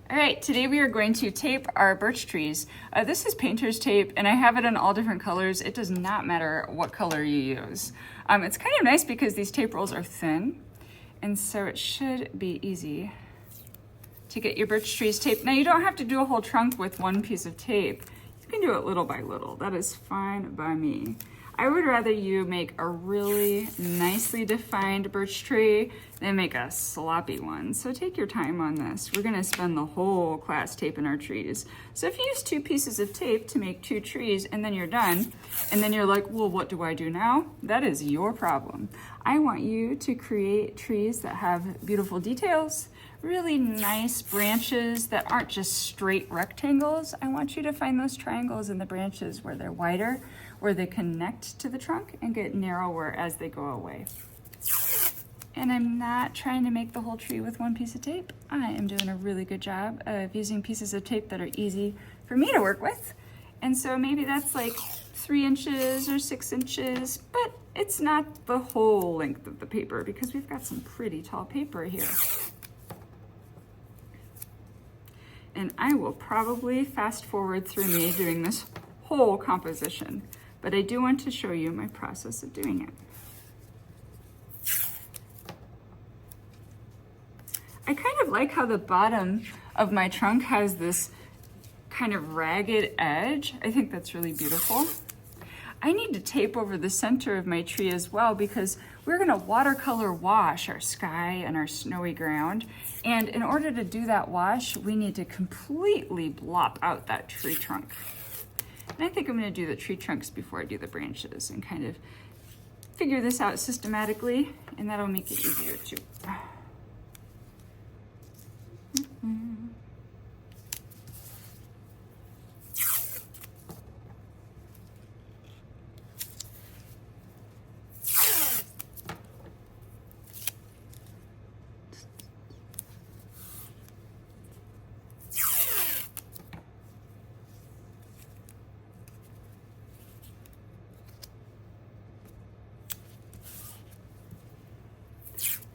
All right, today we are going to tape our birch trees. This is painter's tape and I have it in all different colors. It does not matter what color you use. It's kind of nice because these tape rolls are thin and so it should be easy to get your birch trees taped. Now you don't have to do a whole trunk with one piece of tape. You can do it little by little. That is fine by me. I would rather you make a really nicely defined birch tree than make a sloppy one. So take your time on this. We're gonna spend the whole class taping our trees. So if you use 2 pieces of tape to make 2 trees and then you're done, and then you're like, well, what do I do now? That is your problem. I want you to create trees that have beautiful details, really nice branches that aren't just straight rectangles. I want you to find those triangles in the branches where they're wider, where they connect to the trunk and get narrower as they go away. And I'm not trying to make the whole tree with 1 piece of tape. I am doing a really good job of using pieces of tape that are easy for me to work with. And so maybe that's like 3 inches or 6 inches, but it's not the whole length of the paper because we've got some pretty tall paper here. And I will probably fast forward through me doing this whole composition, but I do want to show you my process of doing it. I kind of like how the bottom of my trunk has this kind of ragged edge. I think that's really beautiful. I need to tape over the center of my tree as well because we're gonna watercolor wash our sky and our snowy ground. And in order to do that wash, we need to completely blop out that tree trunk. And I think I'm gonna do the tree trunks before I do the branches and kind of figure this out systematically, and that'll make it easier too.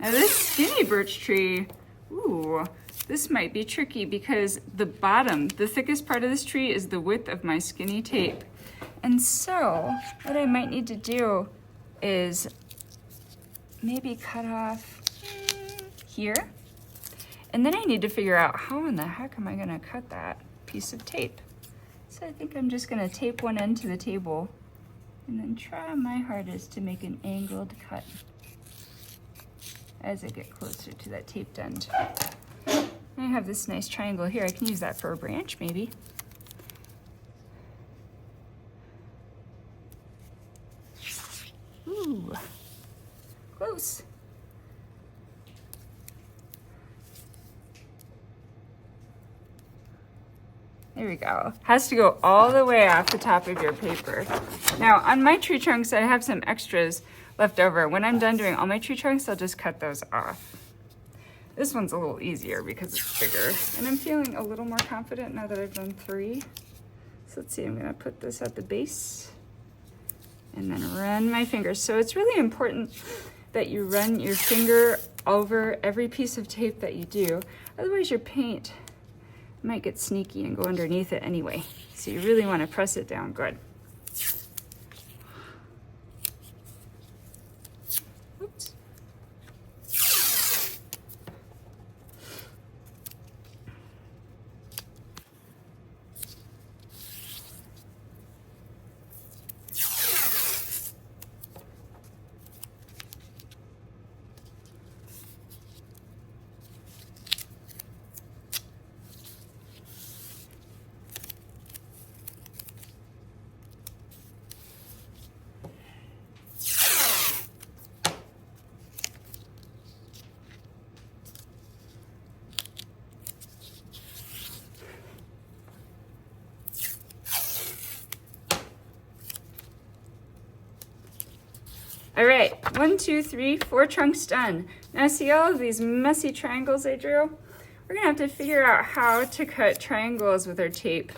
Now this skinny birch tree, ooh, this might be tricky because the bottom, the thickest part of this tree is the width of my skinny tape. And so what I might need to do is maybe cut off here. And then I need to figure out how in the heck am I gonna cut that piece of tape. So I think I'm just gonna tape one end to the table and then try my hardest to make an angled cut as I get closer to that taped end. I have this nice triangle here. I can use that for a branch, maybe. Ooh, close. There we go. Has to go all the way off the top of your paper. Now, on my tree trunks, I have some extras left over. When I'm done doing all my tree trunks, I'll just cut those off. This one's a little easier because it's bigger. And I'm feeling a little more confident now that I've done 3. So let's see, I'm gonna put this at the base and then run my fingers. So it's really important that you run your finger over every piece of tape that you do. Otherwise your paint might get sneaky and go underneath it anyway. So you really wanna press it down good. Oops. All right, 1, 2, 3, 4 trunks done. Now see all of these messy triangles I drew? We're gonna have to figure out how to cut triangles with our tape.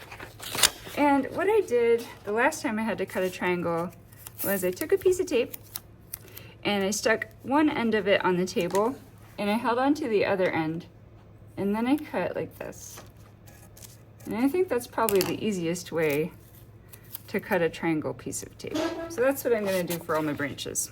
And what I did the last time I had to cut a triangle was I took a piece of tape and I stuck one end of it on the table and I held on to the other end and then I cut like this. And I think that's probably the easiest way to cut a triangle piece of tape. So that's what I'm going to do for all my branches.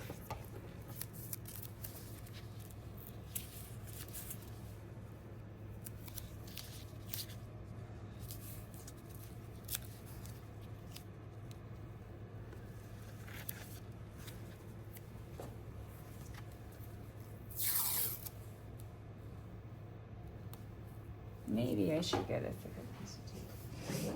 Maybe I should get a thicker piece of tape.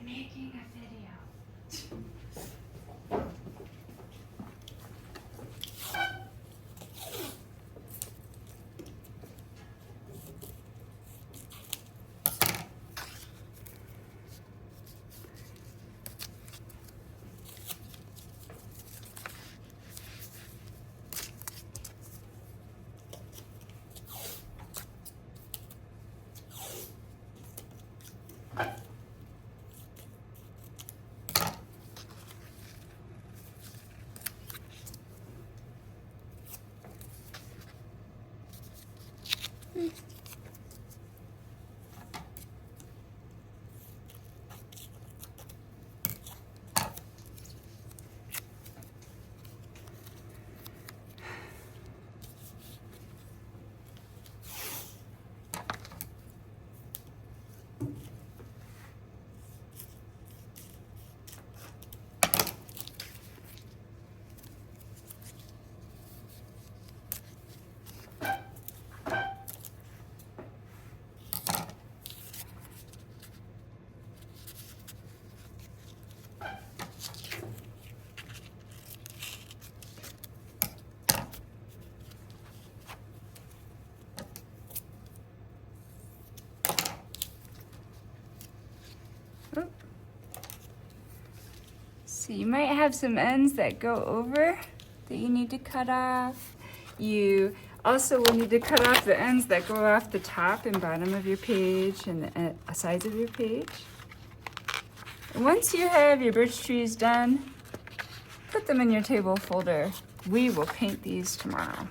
Making a video. So you might have some ends that go over that you need to cut off. You also will need to cut off the ends that go off the top and bottom of your page and the sides of your page. And once you have your birch trees done, put them in your table folder. We will paint these tomorrow.